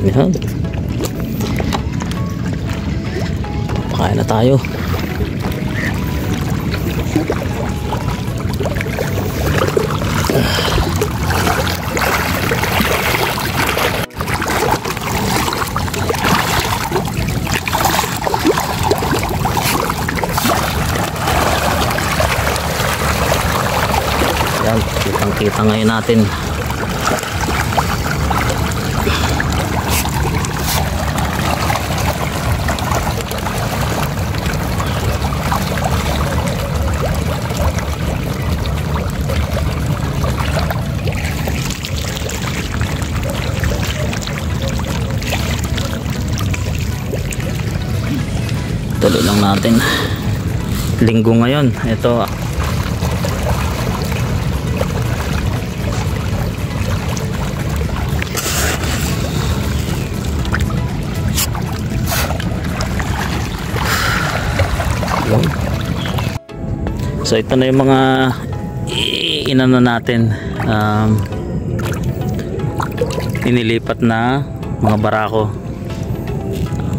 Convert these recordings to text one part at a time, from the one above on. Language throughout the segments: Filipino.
Yan. Pakain na tayo. Yan, kitang-kita ngayon natin. Tuloy lang natin. Linggo ngayon. Ito. So ito na yung mga inano natin, inilipat na mga barako.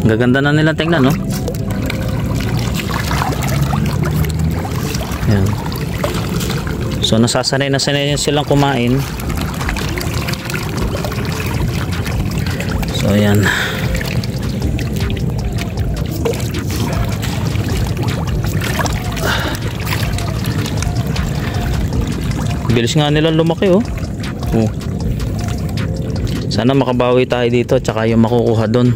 Ang gaganda na nila tingnan, no? Yan. So nasasanay na silang kumain. So ayan. Bilis nga nila lumaki, oh. Sana makabawi tayo dito tsaka yung makukuha doon.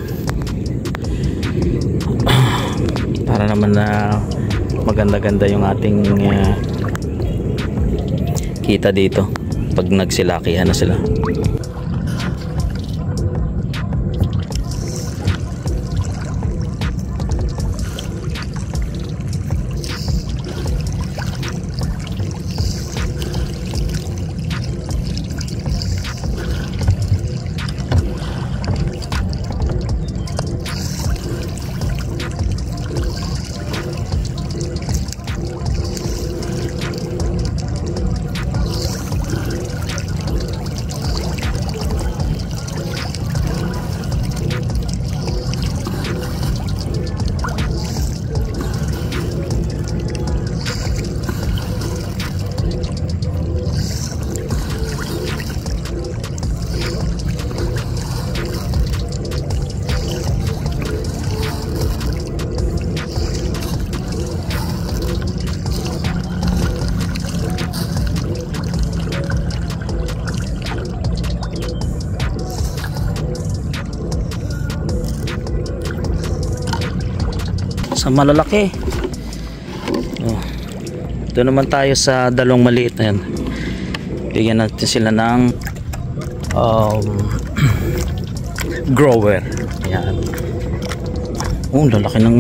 Para naman na maganda-ganda yung ating kita dito pag nagsilakihan na sila. Sa malalaki. Ito naman tayo sa dalawang maliit na yan. Bigyan natin sila ng grower. Yan. Lalaki ng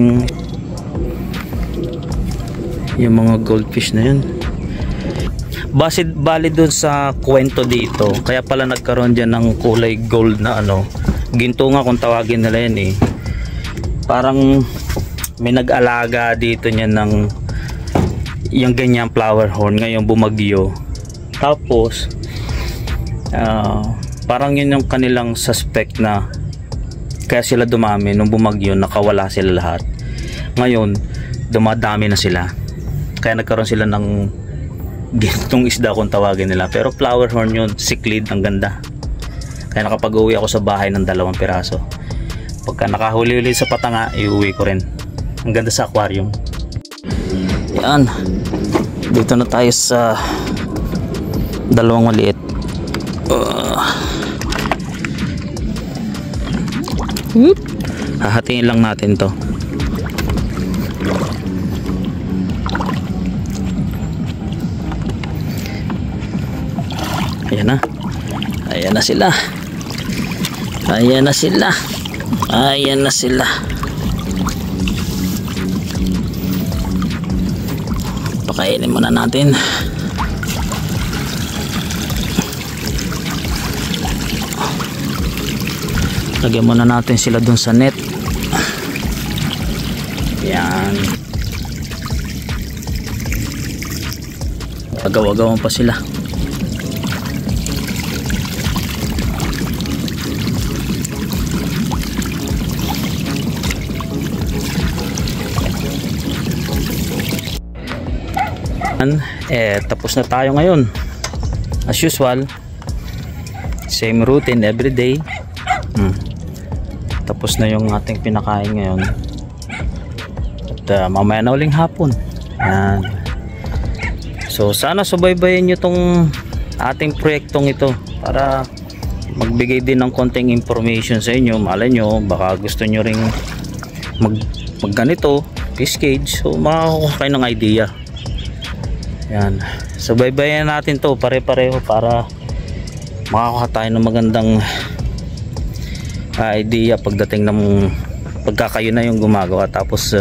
yung mga goldfish na yan. Bali dun sa kwento dito, kaya pala nagkaroon dyan ng kulay gold na ginto nga kung tawagin nila yan, eh. Parang may nag-alaga dito niya ng yung ganyang flower horn, ngayon bumagyo. Tapos parang yun yung kanilang suspect na kaya sila dumami nung bumagyo, nakawala sila lahat. Ngayon dumadami na sila, kaya nagkaroon sila ng gintong isda kung tawagin nila, pero flower horn yun, siklid, ang ganda. Kaya nakapag-uwi ako sa bahay ng 2 piraso. Pagka nakahuli ulit sa patanga, iuwi ko rin. Ang ganda sa aquarium. Yan. Dito na tayo sa dalawang maliit. Hahatiin lang natin to. Ayan na. Ayan na sila. Ayan na sila. Ayan na sila. Pakainin muna natin. Lagyan muna natin sila dun sa net. Yan. Agaw-agawan pa sila. Tapos na tayo ngayon. As usual, same routine everyday. Tapos na yung ating pinakain ngayon. At mamaya na uling hapon. Yan. So sana subaybayan nyo tong ating proyektong ito para magbigay din ng konting information sa inyo. Malay nyo, baka gusto nyo ring mag ganito, fish cage. So makakuha kayo ng idea. Yan. Subaybayan natin to pare-pareho para makakuha tayo ng magandang idea pagdating ng pagka kayo na yung gumagawa. Tapos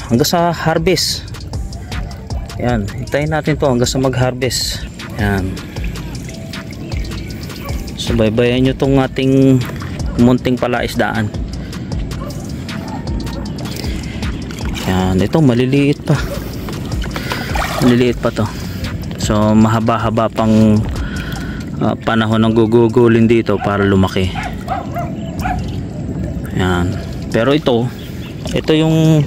hanggang sa harvest. Yan, hintayin natin to hanggang sa mag-harvest. Yan. Subaybayan nyo tong ating munting palaisdaan. Yan, ito maliliit pa. Maliliit pa to. So mahaba-haba pang panahon ng gugugulin dito para lumaki. Yan. Pero ito yung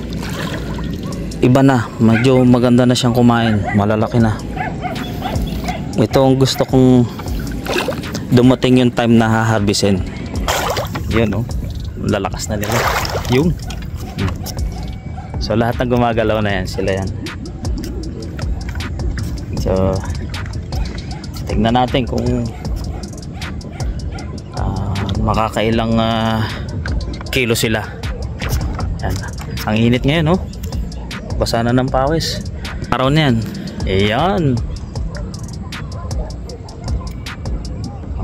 iba na, medyo maganda na siyang kumain, malalaki na. Ito ang gusto kong dumating yung time na haharbisin. Yun oh, lalakas na nila yung so lahat na gumagalaw na yan, sila yan. So tignan natin kung makakailang kilo sila. Yan. Ang init ngayon oh, basa na ng pawis. Araw na yan. Ayan.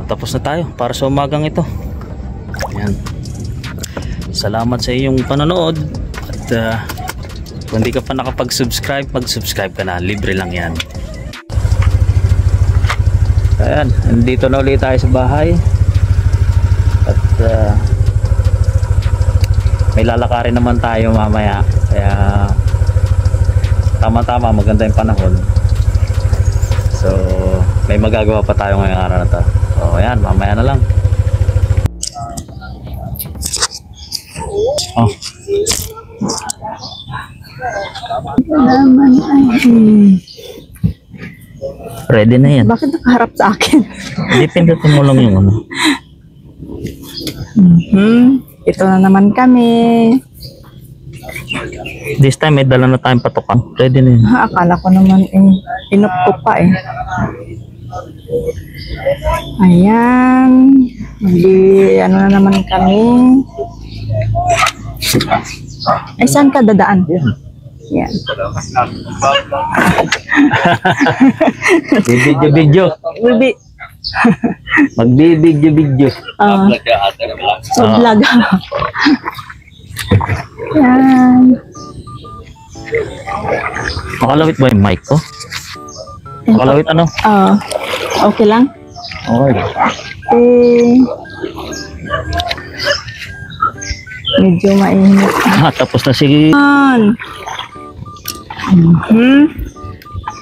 Tapos na tayo para sa umagang ito. Ayan. Salamat sa iyong panonood. At kung hindi ka pa nakapag-subscribe, mag-subscribe ka na. Libre lang yan. Ayan. Nandito na ulit tayo sa bahay. At may lalakarin naman tayo mamaya. Kaya tama-tama, maganda yung panahon. So may magagawa pa tayo ngayong araw na to. So ayan, mamaya na lang. Oh. Ready na yan. Bakit nakaharap sa akin? Hindi, pindutin mo lang yung ano. Ito na naman kami. This time may dala na tayong patukan. Ready na yun. Akala ko naman inupko pa eh. Ayan. Ano na naman kami. Ay, saan ka dadaan? Yan. Video. Magbibidyo. So vlog. Yan. Makalawit ba yung mic ko? Makalawit ano? Okay lang? Okay. Medyo mainit. Tapos na si...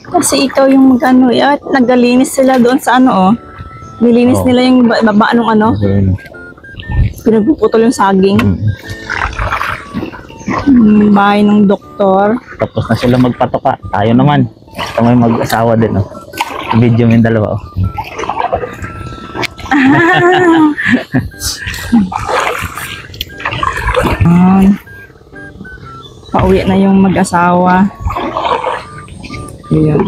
Kasi ikaw yung magano, naggalinis sila doon sa ano nilinis nila yung baba nung pinagpuputol yung saging. Bahay ng doktor. Tapos na sila magpatoka. Tayo naman. Kami mag-asawa din. Video mo yung dalawa. Pauwi na yung mag-asawa. Ayan.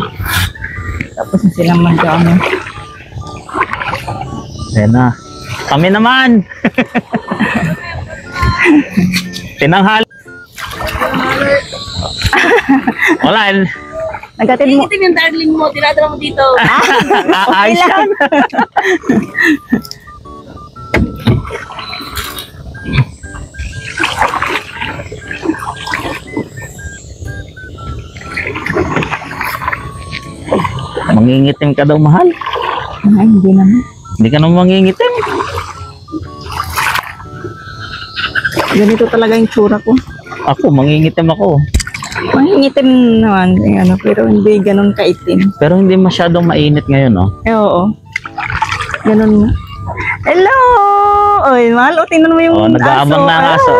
Tapos na silang mag-ano. Ayan na. Kami naman! Tinanghal. Wala. Nagkatid mo. Ito yung darling mo, tinadala mo dito. Ayos yan. Mangingitim ka daw, mahal. Ay, hindi naman. Hindi ka naman mangingitim. Ganito talaga yung tsura ko. Ako, mangingitim ako. Mahingitim naman, pero hindi ganun kaitim. Pero hindi masyadong mainit ngayon, no? Oo. Ganun nga. Hello! Oy, mahal, tingnan mo yung nag-aabang na ang aso.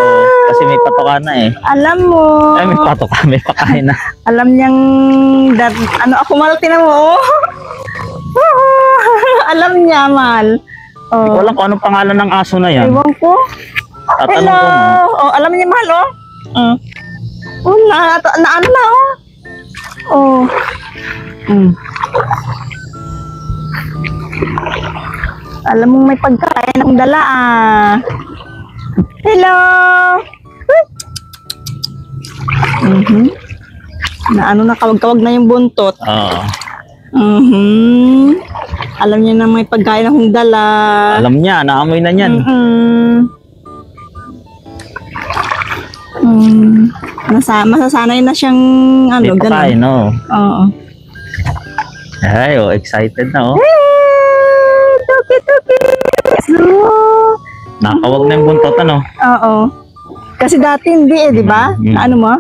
Kasi may patoka na eh. Alam mo. Ay, may patoka, may pakain na. Alam niyang, ano ako, mahal, tingnan mo. Alam niya, mahal. Hindi ko alam kung anong pangalan ng aso na yan. Ewan ko. At Hello. tanong ko, Oh, alam niya, mahal, oh. Na ano na, oh. Oh. Alam mo may pagkain ng dala, ah. Hello. Na ano na, kawag-kawag na yung buntot. Oo. Alam niya na may pagkain akong dala. Alam niya, naamoy na niyan. Masasanay na siyang ano, May pakain, ganun. no? Oo. Ay, excited na, oh. Tuki. Nakawag na yung buntot, ano? Oo. Kasi dati hindi eh, di ba? Na ano mo?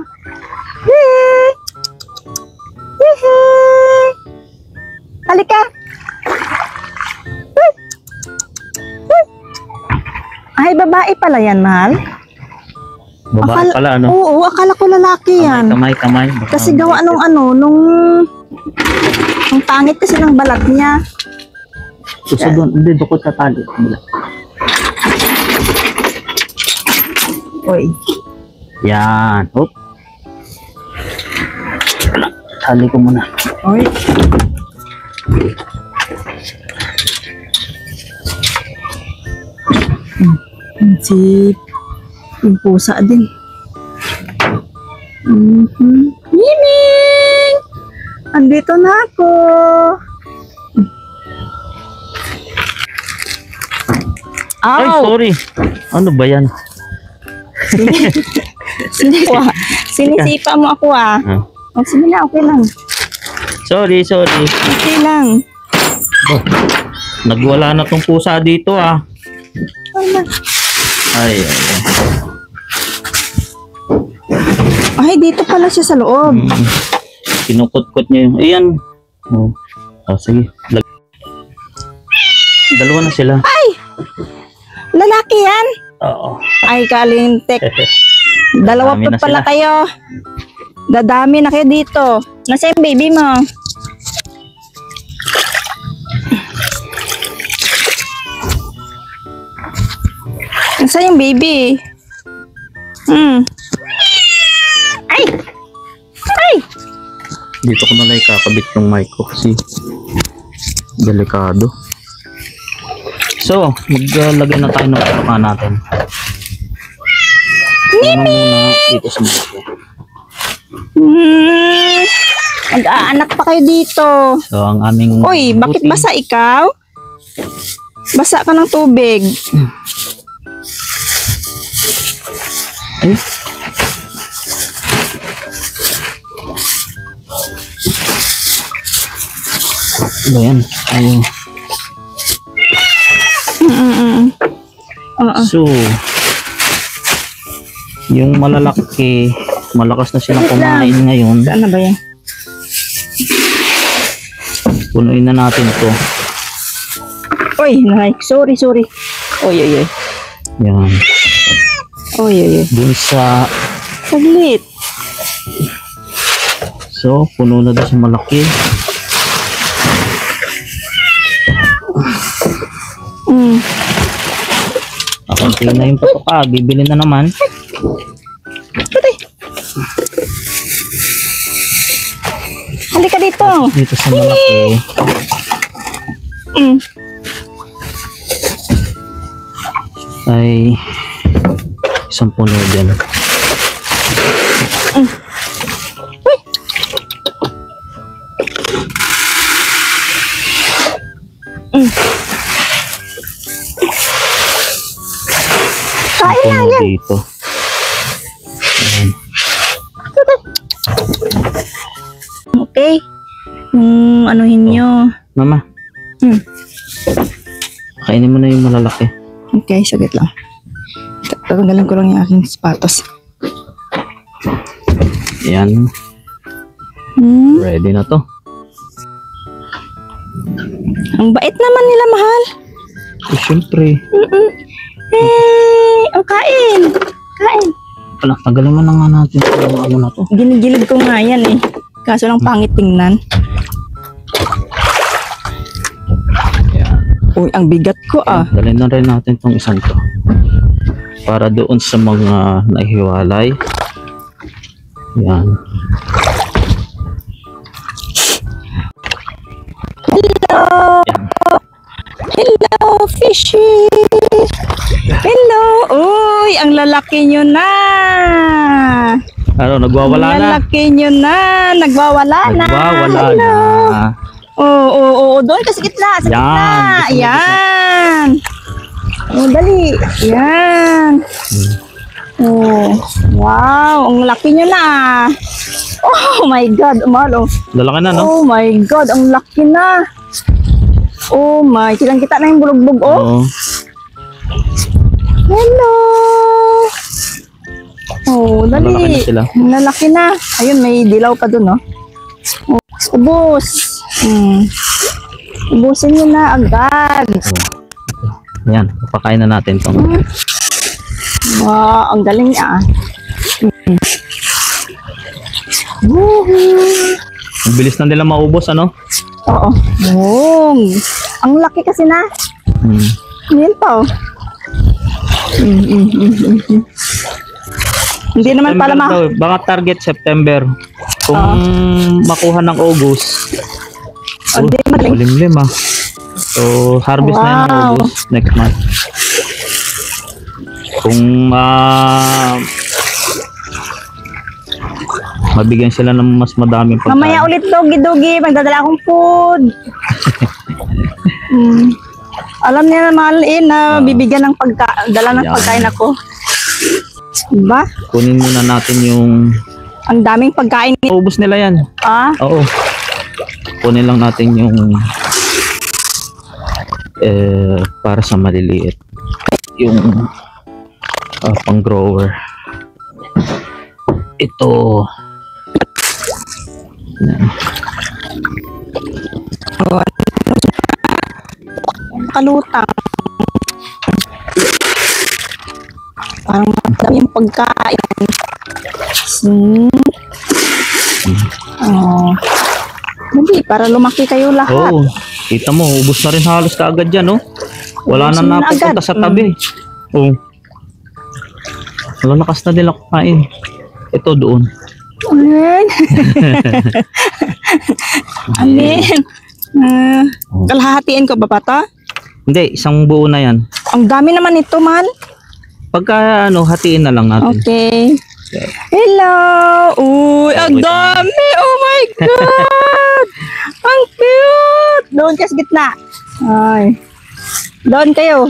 Halika. Ay, babae pala yan, mahal. Babae pala, ano? Oo, akala ko lalaki yan. Kamay. Baka Kasi gawa nung nung pangit kasi ng balat niya. Suso doon, hindi, dukot sa tali. Oy. Yan. Hop. Tali ko muna. Oy. Si yung pusa din. Miming! Andito na ako. Ay, sorry. Ano ba yan? Sinisipa mo ako, ah. Oh, sige na, okay lang. Sorry. Okay lang. Oh, nagwala na tong pusa dito, ah. Ay. Ay, dito pala siya sa loob. Kinukot-kot niya yung... Ayan. Oh, sige. Dalawa na sila. Ay! Lalaki yan? Oo. Ay, kalintek. Dalawa Dami pa na pala sila. kayo. Dadami na kayo dito. Nasa yung baby mo? Nasa yung baby? Ay! Ay! Dito ko na lang ikakabit yung mic ko kasi delikado. So, maglagay na tayo ng patoka natin. Mimi! Dito sa mic ko. Mag-aanak pa kayo dito. So, ang aming... Uy, bakit buti- basa ikaw? Basa ka ng tubig. Ay. Ano yan? Ayun. So, yung malalaki, malakas na silang kumain ngayon. Saan na ba yan? Punuin na natin to. Uy, sorry. Uy. Yan. Uy. Dun sa... Saglit. So, puno na doon sa malaki. Kakunti na yung patoka. Bibili na naman. Halika dito. Dito sa malaki. Ay isang puno din. Kain na Puno yan. dito. Ayan. Okay. Anuhin nyo. Mama, kainin mo na yung malalaki. Okay, saglit lang. Tatanggalan ko lang yung aking sapatos. Ayan. Ready na to. Ang bait naman nila, mahal. Eh, syempre. Ang kain. Kain. Wala, tagalin mo na nga natin yung ano na to. Ginigilid ko nga yan eh. Kaso lang pangit tingnan. Yan. Uy, ang bigat ko ah. Dalhin na rin natin tong isang to. Para doon sa mga nahiwalay. Yan. Hello! Yan. Hello, fishy! Hello! Uy, ang lalaki nyo na! Ano, nagwawala Ang na. lalaki nyo na! Nagwawala na! Nagwawala Hello! na. Oo. Doon ka sa gitna! Sa Yan, gitna! gusto mo, Yan! Oh, dali! Yan! Oh, wow! Ang laki nyo na! Oh my God! Umalo! Lalaki na, no? Oh my God! Ang laki na! Oh my! Kitang-kita na yung bulugbog, oh! Oo. Hello! Oh, dali! Lalaki na sila. Lalaki na! Ayun, may dilaw pa dun, oh! Oh, ubos! Ubusin nyo na agad! Yan, papakain na natin tong. Wow, ang galing niya. Woohoo! Ang bilis na nila maubos, ano? Oo. Boom! Ang laki kasi na. Hmm. Yan pa, oh. Hindi naman pala September daw, baka target September. Kung makuha ng August. Hindi maling. Malimlim, ah. So, harvest na yan ng Wow. August next month. Kung mabigyan sila ng mas madaming pagkain. Mamaya ulit dogi-dogi. Magdadala akong food. Alam niya na mahal na bibigyan ng dala ng Yan. pagkain ako. Diba? Kunin muna natin yung Ang daming pagkain. ubos nila yan. Ah, Oo. Kunin lang natin yung para sa maliliit. Yung pang grower. Ito. Yan. kalutang. Parang madami yung pagkain. Oh. Hindi, para lumaki kayo lahat. Oo. Kita mo, ubos na rin halos kaagad yan, no? Wala Ubusin na na napupunta agad. sa tabi. Oo. Lalakas na nila kumain. Ito doon. Amen. Amen. Kalahatiin ko ba pa to? Hindi, isang buo na yan. Ang dami naman ito, man. Pagka hatiin na lang natin. Okay. Hello! Uy, ang dami! Oh my God! Ang cute! Doon ka sa gitna. Ay. Doon kayo.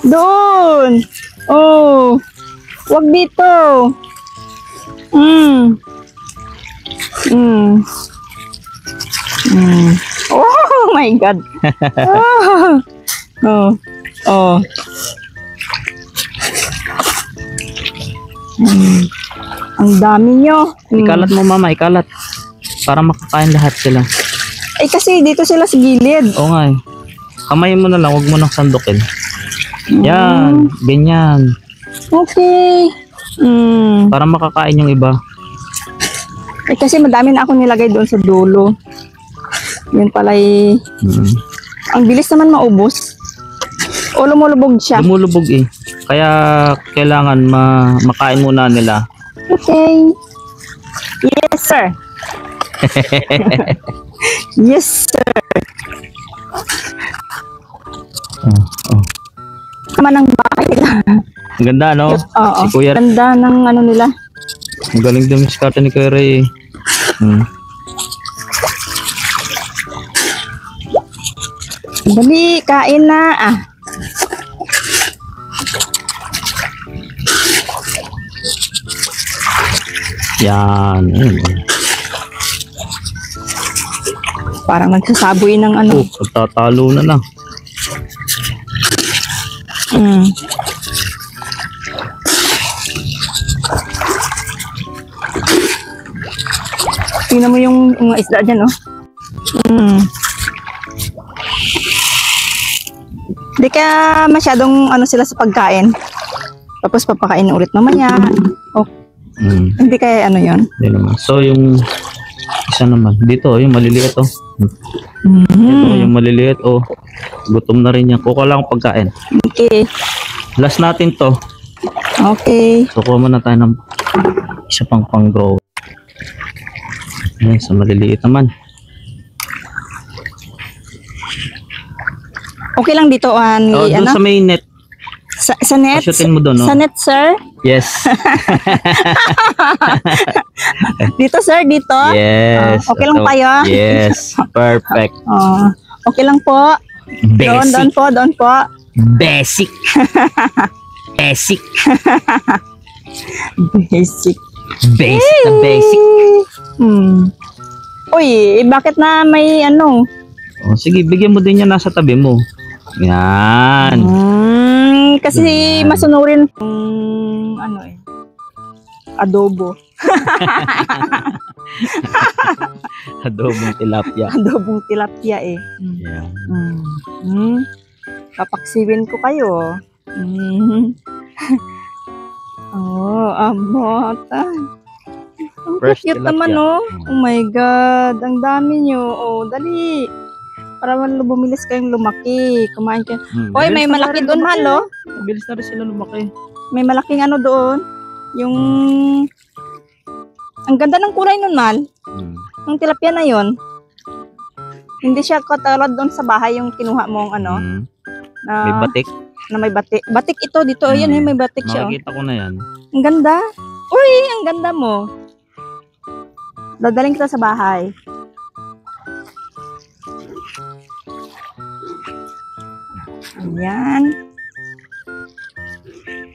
Doon. Oh. Wag dito. Oh my God. Oh. Ang dami nyo. Ikalat mo, mama, ikalat. Para makakain lahat sila. Eh kasi dito sila sa gilid. Oo nga eh. Kamayin mo na lang, huwag mo nang sandukin. Yan, ganyan. Okay. Para makakain yung iba. Eh kasi madami na ako nilagay doon sa dulo. Yun pala ang bilis naman maubos. O lumulubog siya. Lumulubog eh. Kaya kailangan makain muna nila. Okay. Yes, sir. Yes, sir. Tama ng bahay nila. Ang ganda, no? Oo. Si Kuya, Ganda ng ano nila. ang galing dumiskarte ni Kuya Ray. Dali, kain na. Yan. Parang nagsasaboy ng ano. Oh, pagtatalo na lang. Tingnan mo yung mga isda dyan, oh. Di kaya masyadong ano sila sa pagkain. Tapos papakain ulit mamaya. O, hindi kaya ano yun? Hindi naman. So yung isa naman. Dito yung maliliit oh. Ito yung maliliit oh. Gutom na rin yan. Kuha lang ang pagkain. Okay. Last natin to. Okay. So kuha muna tayo ng isa pang pang-grow. Ayan, sa maliliit naman. Okay lang dito, Oh, doon ano? sa may net. Sa net? Pasyutin mo doon, no? Sa net, sir? Yes. Dito, sir? Dito? Yes. Okay lang Ito. tayo? Yes. Perfect. Okay lang po. Doon po, doon po. Basic. Basic. Basic. Basic na basic. Uy, bakit na may ano? Oh, sige, bigyan mo din yan nasa tabi mo. Yan. Kasi Yan. masunurin ano eh. Adobo. Adobong tilapia. Adobong tilapia eh. Yan. Papaksiwin ko kayo. Oh, amota. Ang Fresh cute tilapia. naman, oh. Oh my God. Ang dami nyo. Oh, dali. Para bumilis kayong lumaki. Kumain kayo. Hoy, may malaki doon, mahal, oh. Mabilis na rin sila lumaki. May malaking ano doon. Yung... Ang ganda ng kulay nun, mahal. Yung tilapia na yon. Hindi siya katulad doon sa bahay yung kinuha mong ano. Na, May batik. Na may batik. Batik ito dito. Ayan, may batik siya. Oh. Makikita ko na yan. Ang ganda. Uy, ang ganda mo. Dadaling kita sa bahay. Ayan.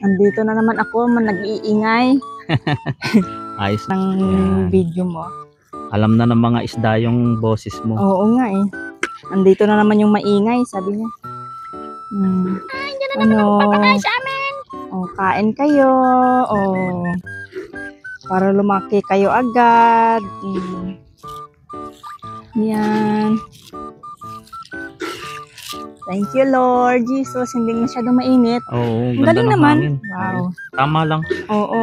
Andito na naman ako, nag-iingay Ayos na. ng video mo. Alam na ng mga isda yung boses mo. Oo nga eh. Andito na naman yung maingay, sabi niya. Ano? Oh, kain kayo. Oh. Para lumaki kayo agad. Yan. Thank you, Lord Jesus. Hindi masyadong mainit. Oo, Ang ganda galing ng naman. hangin. Wow. Tama lang. Oo.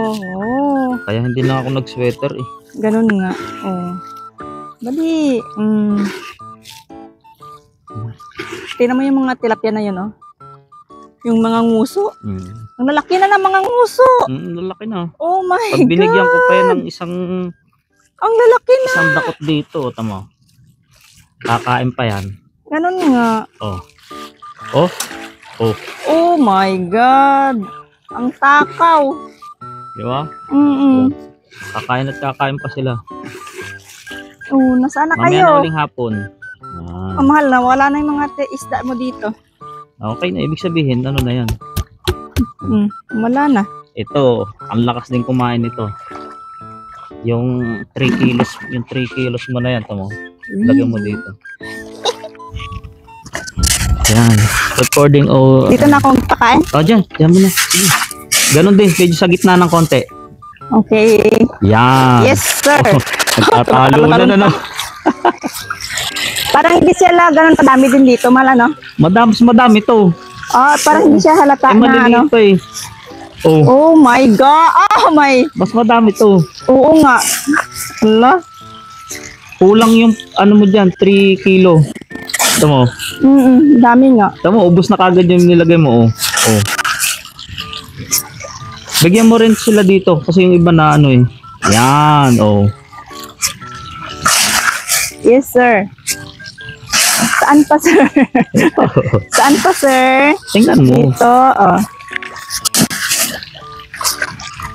Kaya hindi na ako nag-sweater eh. Ganun nga. Oh. Dali. Tingnan mo yung mga tilapia na yun, oh. Yung mga nguso. Ang lalaki na ng mga nguso. Lalaki na. Oh my Pag binigyan God. ko pa yan ng isang Ang lalaki na. dakot dito, tama. Kakain pa yan. Ganun nga. Oh. Oh. Oh. Oh my God. Ang takaw. Di ba? Kakain at kakain pa sila. Oh, nasaan na Mamaya na kayo? uling hapon. Ang mahal na. Wala na yung mga isda mo dito. Okay na, ibig sabihin, ano na yan? Wala na. Ito, ang lakas din kumain ito. Yung 3 kilos, yung 3 kilos mo na yan, tamo. Lagyan mo dito. Yan. Recording o... Dito na akong pakain. Oh, dyan mo na. Sige. Ganon din, medyo sa gitna ng konti. Okay. Yan. Yes, sir. Nagtatalo na no. Parang hindi sila ganun kadami din dito, mal ano? Madami to. Oh, parang hindi siya halata na ano. Maliliit to eh. Oh, Oh my God. Oh my. mas madami to. Oo nga. Hala. Kulang yung ano mo dyan, 3 kilo. Ito mo. Dami nga. Ito mo, ubos na kagad yung nilagay mo. Oh. Oh. Bigyan mo rin sila dito kasi yung iba na ano eh. Yan, oh. Yes, sir. Saan pa, sir? Saan pa, sir? Tingnan mo. Dito, oh.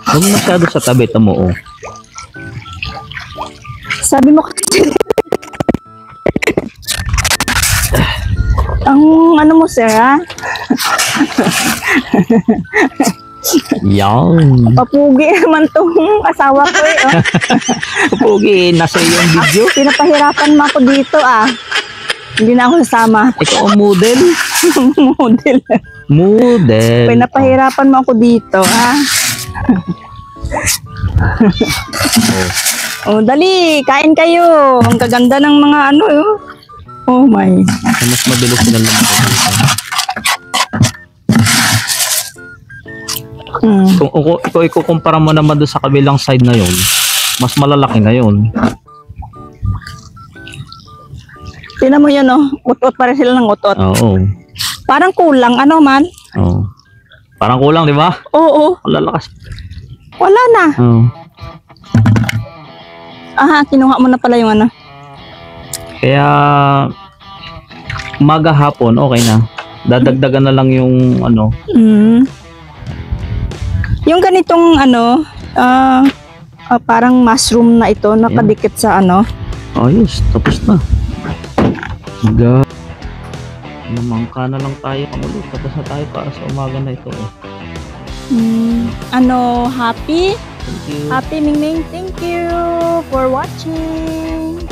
Huwag masyado sa tabi, ito mo, oh. Sabi mo kasi, ang ano mo, sir, ha? Yan. Papugi naman tong asawa ko, eh, oh. Pugi, nasa yung video. Pinapahirapan mo ako dito, ah. Hindi na ako sasama. Ikaw ang model. Model. Model. Pinapahirapan mo ako dito, ha? Oh, dali, kain kayo. Ang gaganda ng mga ano, oh. Oh my. Mas mabilis sila lumaki dito. Kung ikaw ikukumpara mo naman doon sa kabilang side na yun, mas malalaki na yun. Tingnan mo yun, oh. Utot pa rin sila ng utot. Oo. Parang kulang, ano man? Oo. Parang kulang, di ba? Oo. Lalakas. Wala na. Oo. Aha, kinuha mo na pala yung ano. Kaya umaga hapon, okay na. Dadagdagan na lang yung ano. Yung ganitong ano, parang mushroom na ito, nakadikit sa ano. Ayos, tapos na. God. Namangka na lang tayo ulit. Tapos na tayo para sa umaga na ito. Ano, happy? Thank you. Happy Mingming, thank you for watching.